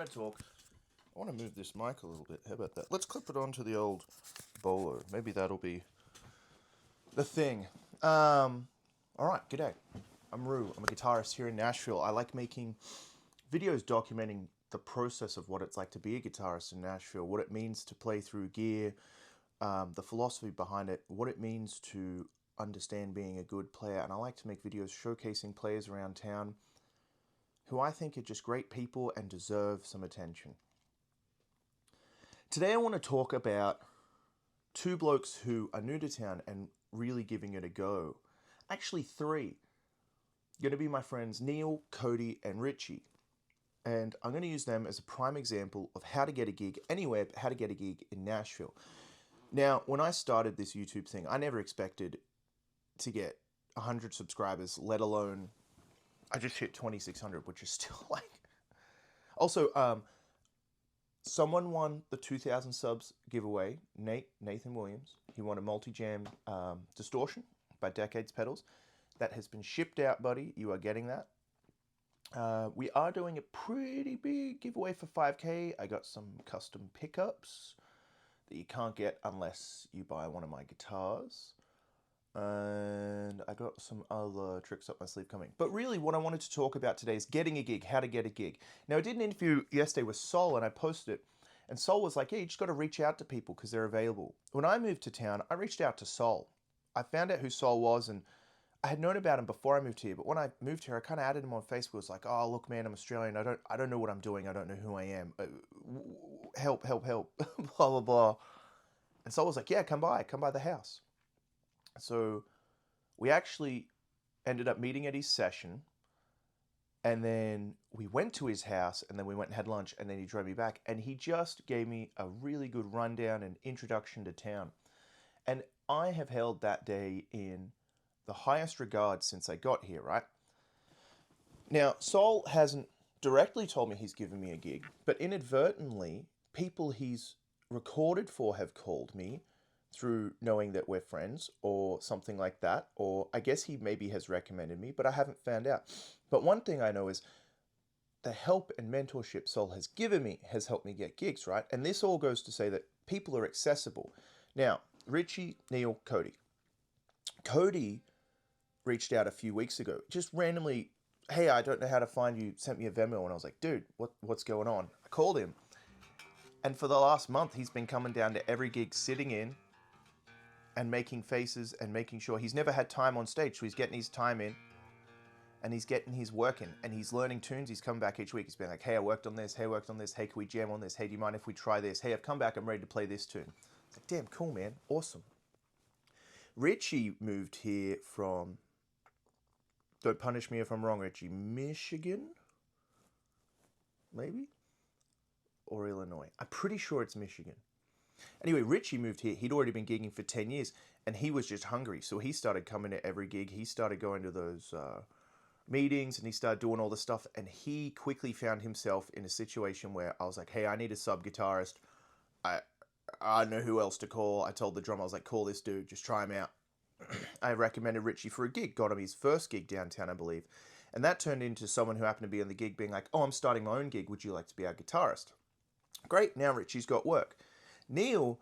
want to talk. I want to move this mic a little bit. How about that? Let's clip it onto the old bowler. Maybe that'll be the thing. All right, g'day. I'm Rue. I'm a guitarist here in Nashville. I like making videos documenting the process of what it's like to be a guitarist in Nashville, what it means to play through gear, the philosophy behind it, what it means to understand being a good player. And I like to make videos showcasing players around town who I think are just great people and deserve some attention. Today I want to talk about two blokes who are new to town and really giving it a go. Actually, three. Going to be my friends Neil, Cody, and Richie. And I'm going to use them as a prime example of how to get a gig anywhere, but how to get a gig in Nashville. Now, when I started this YouTube thing, I never expected to get 100 subscribers, let alone I just hit 2,600, which is still like... Also, someone won the 2,000 subs giveaway, Nathan Williams. He won a multi-jam distortion by Decades Pedals. That has been shipped out, buddy. You are getting that. We are doing a pretty big giveaway for 5K. I got some custom pickups that you can't get unless you buy one of my guitars. And I got some other tricks up my sleeve coming. But really what I wanted to talk about today is getting a gig, how to get a gig. Now I did an interview yesterday with Sol and I posted it. And Sol was like, yeah, you just got to reach out to people because they're available. When I moved to town, I reached out to Sol. I found out who Sol was and I had known about him before I moved here. But when I moved here, I kind of added him on Facebook. It was like, oh, look, man, I'm Australian. I don't know what I'm doing. I don't know who I am. Help, blah, blah, blah. And Sol was like, yeah, come by the house. So we actually ended up meeting at his session and then we went to his house and then we went and had lunch and then he drove me back and he just gave me a really good rundown and introduction to town. And I have held that day in the highest regard since I got here, right? Now, Sol hasn't directly told me he's given me a gig, but inadvertently, people he's recorded for have called me through knowing that we're friends or something like that, or I guess he maybe has recommended me, but I haven't found out. But one thing I know is the help and mentorship Sol has given me has helped me get gigs, right? And this all goes to say that people are accessible. Now, Richie, Neil, Cody. Cody reached out a few weeks ago, just randomly, hey, I don't know how to find you, sent me a Venmo, and I was like, dude, what's going on? I called him, and for the last month, he's been coming down to every gig, sitting in, and making faces and making sure he's never had time on stage. So he's getting his time in and he's getting his work in and he's learning tunes. He's coming back each week. He's been like, hey, I worked on this. Hey, I worked on this. Hey, can we jam on this? Hey, do you mind if we try this? Hey, I've come back. I'm ready to play this tune. It's like, damn, cool, man. Awesome. Richie moved here from, don't punish me if I'm wrong, Richie, Michigan? Maybe? Or Illinois. I'm pretty sure it's Michigan. Anyway, Richie moved here. He'd already been gigging for 10 years, and he was just hungry. So he started coming to every gig. He started going to those meetings, and he started doing all this stuff. And he quickly found himself in a situation where I was like, hey, I need a sub-guitarist. I don't know who else to call. I told the drummer, I was like, call this dude. Just try him out. I recommended Richie for a gig. Got him his first gig downtown, I believe. And that turned into someone who happened to be on the gig being like, oh, I'm starting my own gig. Would you like to be our guitarist? Great. Now Richie's got work. Neil,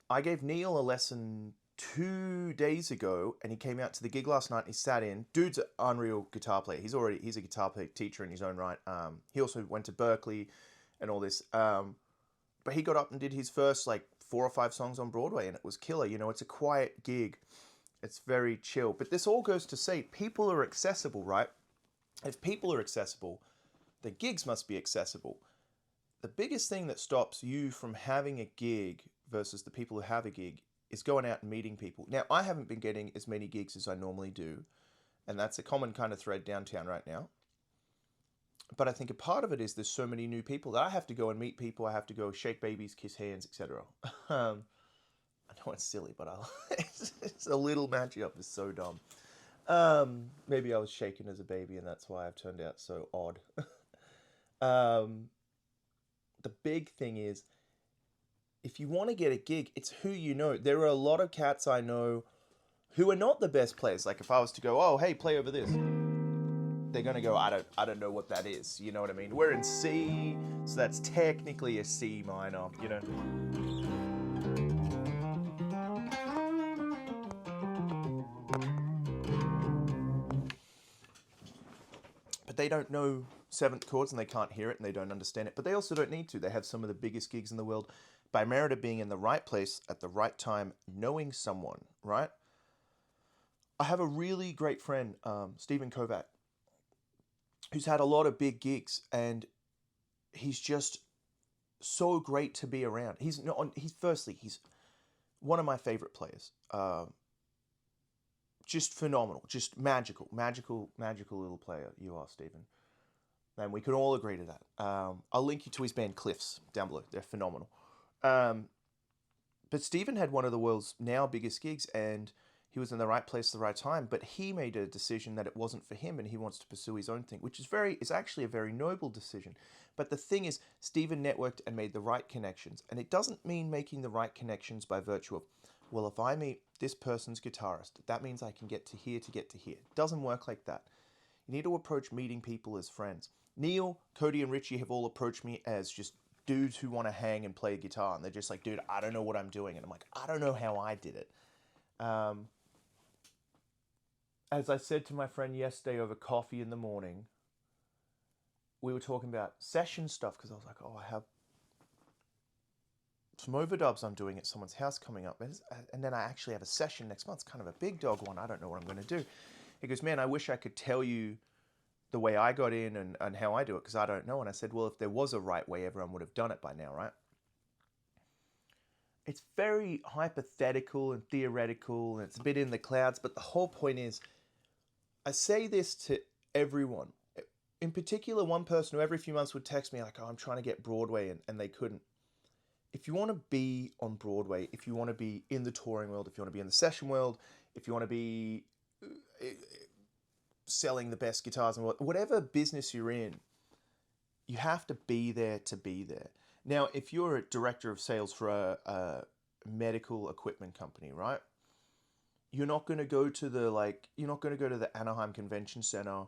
I gave Neil a lesson 2 days ago and he came out to the gig last night and he sat in. Dude's an unreal guitar player. He's a guitar teacher in his own right. He also went to Berkeley and all this. But he got up and did his first like 4 or 5 songs on Broadway and it was killer. You know, it's a quiet gig. It's very chill. But this all goes to say people are accessible, right? If people are accessible, the gigs must be accessible. The biggest thing that stops you from having a gig versus the people who have a gig is going out and meeting people. Now, I haven't been getting as many gigs as I normally do, and that's a common kind of thread downtown right now. But I think a part of it is there's so many new people that I have to go and meet people. I have to go shake babies, kiss hands, etc. I know it's silly, but it's a little matchup. It's so dumb. Maybe I was shaken as a baby, and that's why I've turned out so odd. The big thing is, if you want to get a gig, it's who you know. There are a lot of cats I know who are not the best players. Like if I was to go, oh, hey, play over this. they're going to go, I don't know what that is. You know what I mean? We're in C, so that's technically a C minor, you know. But they don't know seventh chords and they can't hear it and they don't understand it. But they also don't need to. They have some of the biggest gigs in the world by merit of being in the right place at the right time, knowing someone, right? I have a really great friend, Stephen Kovac, who's had a lot of big gigs, and he's just so great to be around. He's not. He's one of my favorite players. Just phenomenal, just magical little player. You are, Stephen, and we can all agree to that. I'll link you to his band Cliffs down below. They're phenomenal. But Stephen had one of the world's now biggest gigs, and he was in the right place at the right time. But he made a decision that it wasn't for him, and he wants to pursue his own thing, which is actually a very noble decision. But the thing is, Stephen networked and made the right connections, and it doesn't mean making the right connections by virtue of, well, if I meet this person's guitarist, that means I can get to here to get to here. It doesn't work like that. You need to approach meeting people as friends. Neil, Cody, and Richie have all approached me as just dudes who want to hang and play guitar, and they're just like, dude, I don't know what I'm doing. And I'm like, I don't know how I did it. As I said to my friend yesterday over coffee in the morning, we were talking about session stuff, because I was like, oh, I have some overdubs I'm doing at someone's house coming up, and then I actually have a session next month. It's kind of a big dog one. I don't know what I'm going to do. He goes, man, I wish I could tell you the way I got in and how I do it, because I don't know. And I said, well, if there was a right way, everyone would have done it by now, right? It's very hypothetical and theoretical, and it's a bit in the clouds, but the whole point is, I say this to everyone. In particular, one person who every few months would text me like, oh, I'm trying to get Broadway, and they couldn't. If you want to be on Broadway, if you want to be in the touring world, if you want to be in the session world, if you want to be selling the best guitars and whatever business you're in, you have to be there to be there. Now, if you're a director of sales for a medical equipment company, right? You're not going to go to the Anaheim Convention Center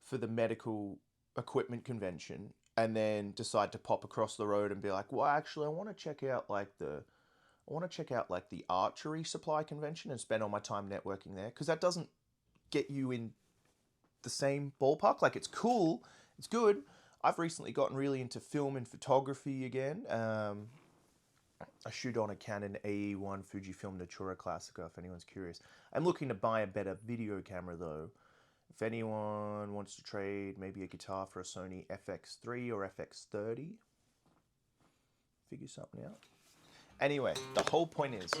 for the medical equipment convention and then decide to pop across the road and be like, well, actually, I want to check out the archery supply convention and spend all my time networking there, because that doesn't get you in the same ballpark. Like, it's cool, it's good. I've recently gotten really into film and photography again. I shoot on a Canon AE1 Fujifilm Natura Classica, if anyone's curious. I'm looking to buy a better video camera, though. If anyone wants to trade maybe a guitar for a Sony FX3 or FX30, figure something out. Anyway, the whole point is,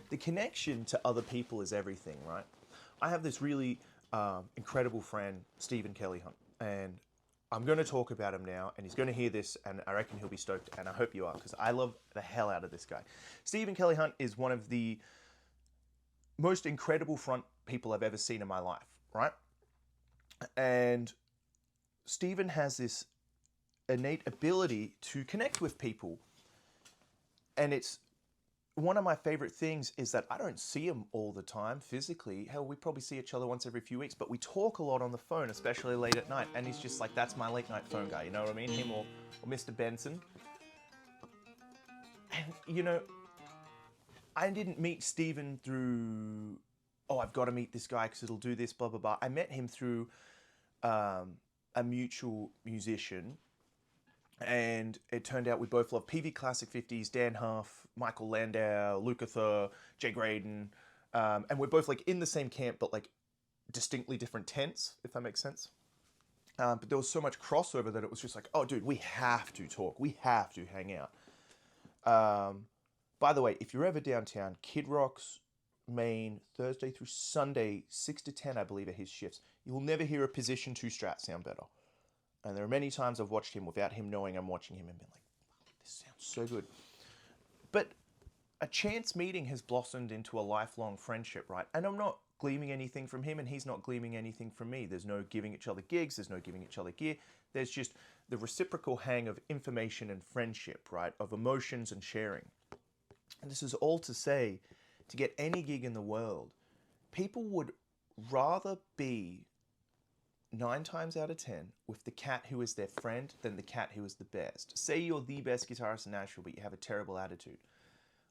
the connection to other people is everything, right? I have this really incredible friend, Stephen Kelly Hunt, and I'm going to talk about him now, and he's going to hear this, and I reckon he'll be stoked, and I hope you are, because I love the hell out of this guy. Stephen Kelly Hunt is one of the most incredible front people I've ever seen in my life, right? And Stephen has this innate ability to connect with people, and it's one of my favorite things is that I don't see him all the time physically. Hell, we probably see each other once every few weeks, but we talk a lot on the phone, especially late at night. And he's just like, that's my late night phone guy, you know what I mean? Him or Mr. Benson. And, you know, I didn't meet Stephen through, oh, I've got to meet this guy because it'll do this, blah, blah, blah. I met him through a mutual musician. And it turned out we both love PV Classic 50s, Dan Huff, Michael Landau, Lukather, Jay Graydon. And we're both like in the same camp, but like distinctly different tents, if that makes sense. But there was so much crossover that it was just like, oh, dude, we have to talk. We have to hang out. By the way, if you're ever downtown, Kid Rock's Maine, Thursday through Sunday, 6 to 10, I believe, are his shifts. You will never hear a position 2 Strat sound better. And there are many times I've watched him without him knowing I'm watching him and been like, this sounds so good. But a chance meeting has blossomed into a lifelong friendship, right? And I'm not gleaming anything from him and he's not gleaming anything from me. There's no giving each other gigs. There's no giving each other gear. There's just the reciprocal hang of information and friendship, right? Of emotions and sharing. And this is all to say, to get any gig in the world, people would rather be 9 times out of 10 with the cat who is their friend than the cat who is the best. Say you're the best guitarist in Nashville, but you have a terrible attitude.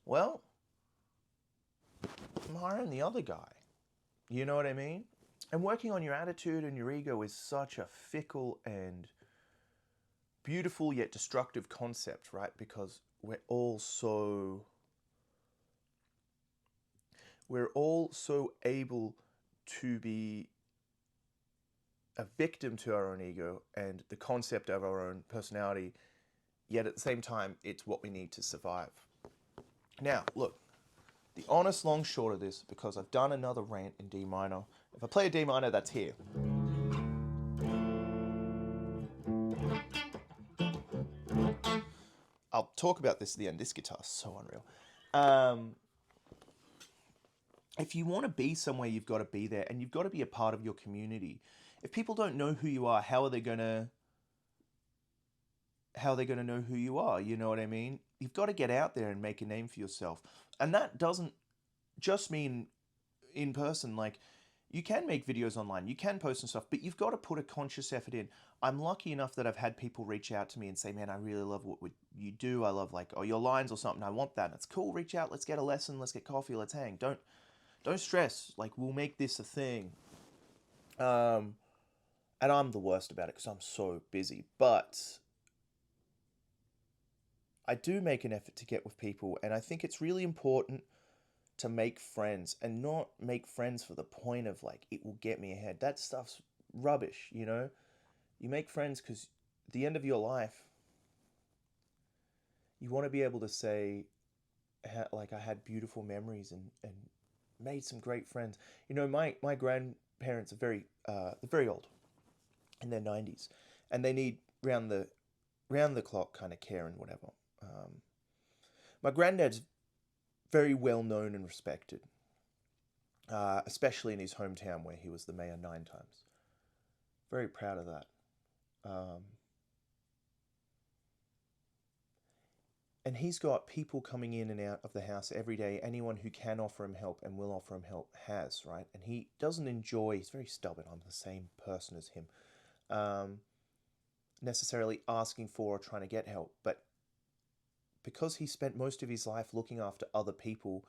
Well, I'm hiring the other guy. You know what I mean? And working on your attitude and your ego is such a fickle and beautiful yet destructive concept, right? Because we're all so able to be a victim to our own ego and the concept of our own personality, yet at the same time, it's what we need to survive. Now, look, the honest long short of this, because I've done another rant in D minor. If I play a D minor, that's here. I'll talk about this at the end. This guitar's so unreal. If you want to be somewhere, you've got to be there, and you've got to be a part of your community. If people don't know who you are, how are they going to know who you are? You know what I mean? You've got to get out there and make a name for yourself. And that doesn't just mean in person. Like, you can make videos online, you can post and stuff, but you've got to put a conscious effort in. I'm lucky enough that I've had people reach out to me and say, man, I really love what you do. I love, like, your lines or something. I want that. It's cool. Reach out. Let's get a lesson. Let's get coffee. Let's hang. Don't stress. Like, we'll make this a thing. And I'm the worst about it because I'm so busy. But I do make an effort to get with people. And I think it's really important to make friends and not make friends for the point of, like, it will get me ahead. That stuff's rubbish, you know? You make friends because at the end of your life, you want to be able to say, like, I had beautiful memories and made some great friends. You know, my grandparents are they're very old, in their 90s, and they need round the clock kind of care and whatever. My granddad's very well known and respected, especially in his hometown where he was the mayor 9 times. Very proud of that. And he's got people coming in and out of the house every day. Anyone who can offer him help and will offer him help has, right? And he doesn't enjoy, he's very stubborn, I'm the same person as him, necessarily asking for or trying to get help. But because he spent most of his life looking after other people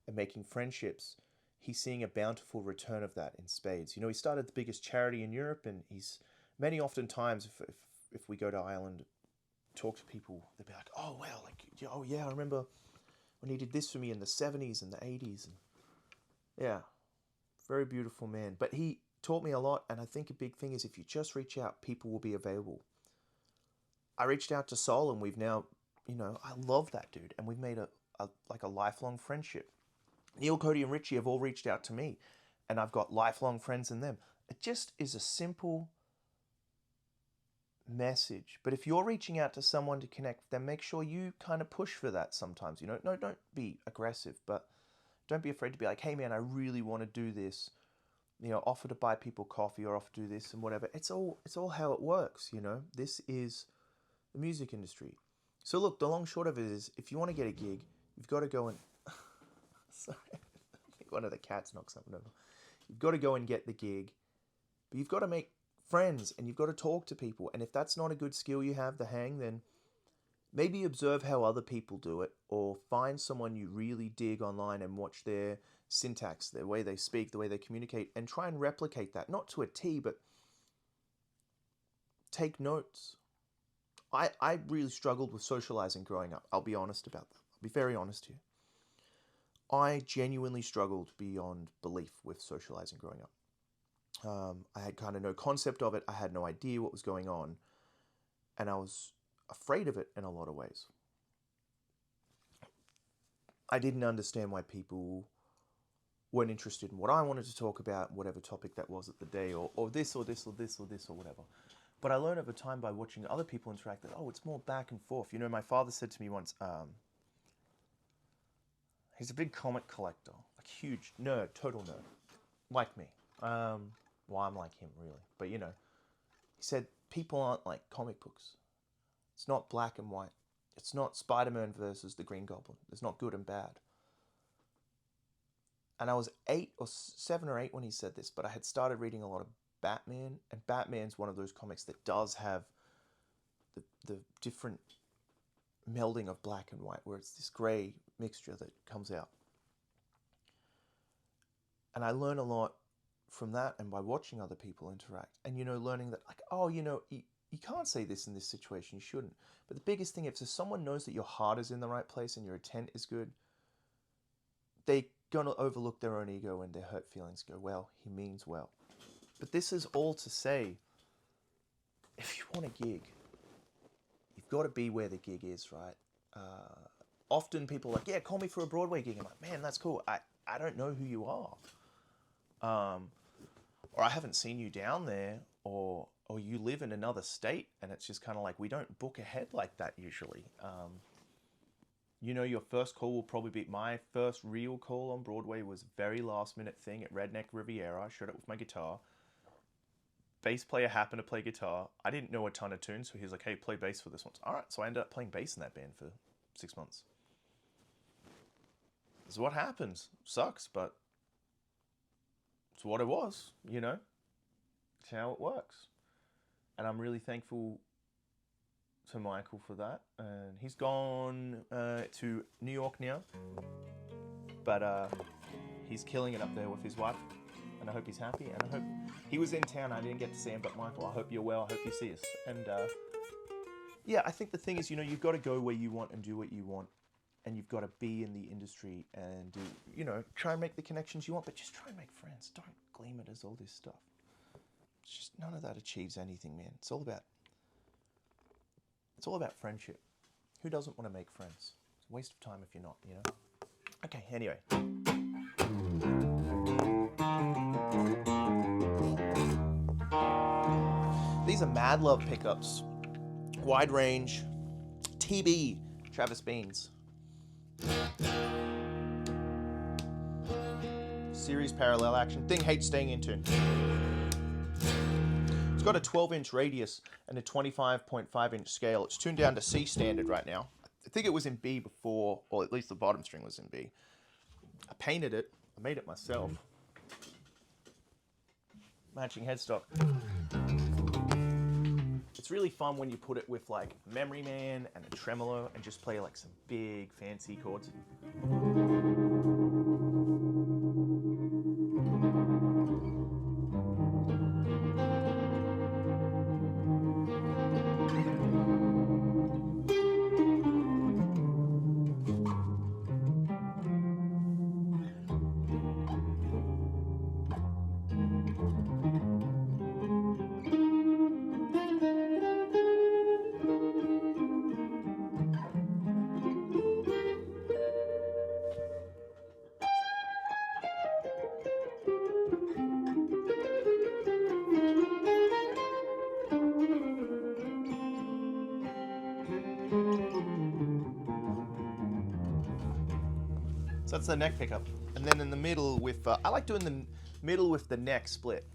and making friendships, he's seeing a bountiful return of that in spades. You know, he started the biggest charity in Europe, and he's oftentimes, if we go to Ireland, talk to people, they'll be like, oh wow, like, oh yeah, I remember when he did this for me in the 70s and the 80s. And yeah, very beautiful man. But he taught me a lot, and I think a big thing is if you just reach out, people will be available. I reached out to Sol, and we've now, you know, I love that dude, and we've made a lifelong friendship. Neil, Cody, and Richie have all reached out to me, and I've got lifelong friends in them. It just is a simple message. But if you're reaching out to someone to connect with them, make sure you kind of push for that sometimes. You know, no, don't be aggressive, but don't be afraid to be like, hey man, I really want to do this. You know, offer to buy people coffee or offer to do this and whatever. It's all how it works, you know. This is the music industry. So look, the long short of it is, if you want to get a gig, you've got to go and sorry, one of the cats knocked something over. You've got to go and get the gig, but you've got to make friends and you've got to talk to people. And if that's not a good skill you have, the hang, then maybe observe how other people do it, or find someone you really dig online and watch their syntax, the way they speak, the way they communicate, and try and replicate that. Not to a T, but take notes. I really struggled with socializing growing up. I'll be honest about that. I'll be very honest here. I genuinely struggled beyond belief with socializing growing up. I had kind of no concept of it. I had no idea what was going on. And I was afraid of it in a lot of ways. I didn't understand why people weren't interested in what I wanted to talk about, whatever topic that was at the day, or this, or this, or this, or this, or whatever. But I learned over time by watching other people interact that, oh, it's more back and forth. You know, my father said to me once, he's a big comic collector, like huge nerd, total nerd, like me. Well, I'm like him, really. But, you know, he said, people aren't like comic books. It's not black and white. It's not Spider-Man versus the Green Goblin. There's not good and bad. And I was 7 or 8 when he said this, but I had started reading a lot of Batman, and Batman's one of those comics that does have the different melding of black and white, where it's this gray mixture that comes out. And I learn a lot from that and by watching other people interact. And, learning that, like, oh, you can't say this in this situation, you shouldn't. But the biggest thing, if someone knows that your heart is in the right place and your intent is good, they're going to overlook their own ego and their hurt feelings, go, well, he means well. But this is all to say, if you want a gig, you've got to be where the gig is, right? Often people are like, yeah, call me for a Broadway gig. I'm like, man, that's cool. I don't know who you are. Or I haven't seen you down there, or you live in another state, and it's just kind of like, we don't book ahead like that usually. Your first call will probably be, my first real call on Broadway was a very last minute thing at Redneck Riviera. I showed up with my guitar. Bass player happened to play guitar. I didn't know a ton of tunes, so he was like, hey, play bass for this one. All right, so I ended up playing bass in that band for 6 months. This is what happens. Sucks, but it's what it was, It's how it works. And I'm really thankful to Michael for that. And he's gone to New York now. But he's killing it up there with his wife. And I hope he's happy. And I hope he was in town. I didn't get to see him, but Michael, I hope you're well. I hope you see us. And yeah, I think the thing is, you've got to go where you want and do what you want. And you've got to be in the industry and do, try and make the connections you want, but just try and make friends. Don't gleam it as all this stuff. It's just, none of that achieves anything, man. It's all about friendship. Who doesn't want to make friends? It's a waste of time if you're not, Okay, anyway. These are Mad Love pickups. Wide range. TB. Travis Beans. Series parallel action. Thing hates staying in tune. It's got a 12-inch radius and a 25.5-inch scale. It's tuned down to C standard right now. I think it was in B before, or at least the bottom string was in B. I painted it. I made it myself. Matching headstock. It's really fun when you put it with like Memory Man and a tremolo and just play like some big fancy chords. So that's the neck pickup. And then in the middle with, I like doing the middle with the neck split.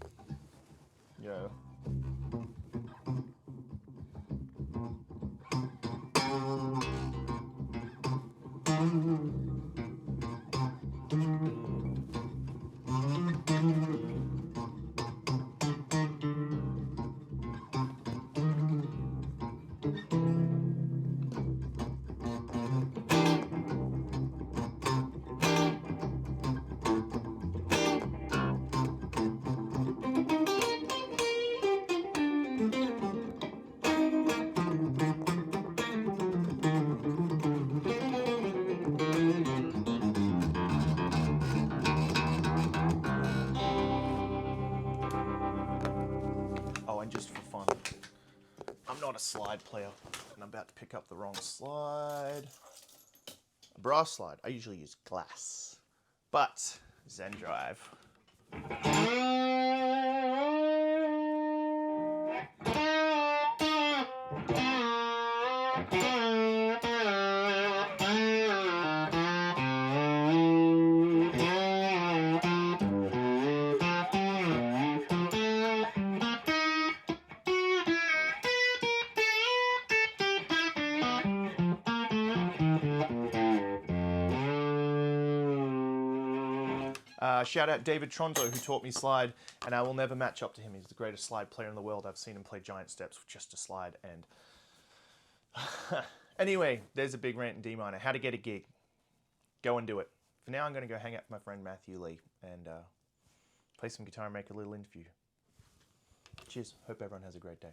Oh, and just for fun, I'm not a slide player, and I'm about to pick up the wrong slide. A brass slide. I usually use glass, but Zen Drive. Shout out David Tronzo, who taught me slide, and I will never match up to him. He's the greatest slide player in the world. I've seen him play giant steps with just a slide. And anyway, there's a big rant in D minor. How to get a gig. Go and do it. For now, I'm going to go hang out with my friend Matthew Lee and play some guitar and make a little interview. Cheers. Hope everyone has a great day.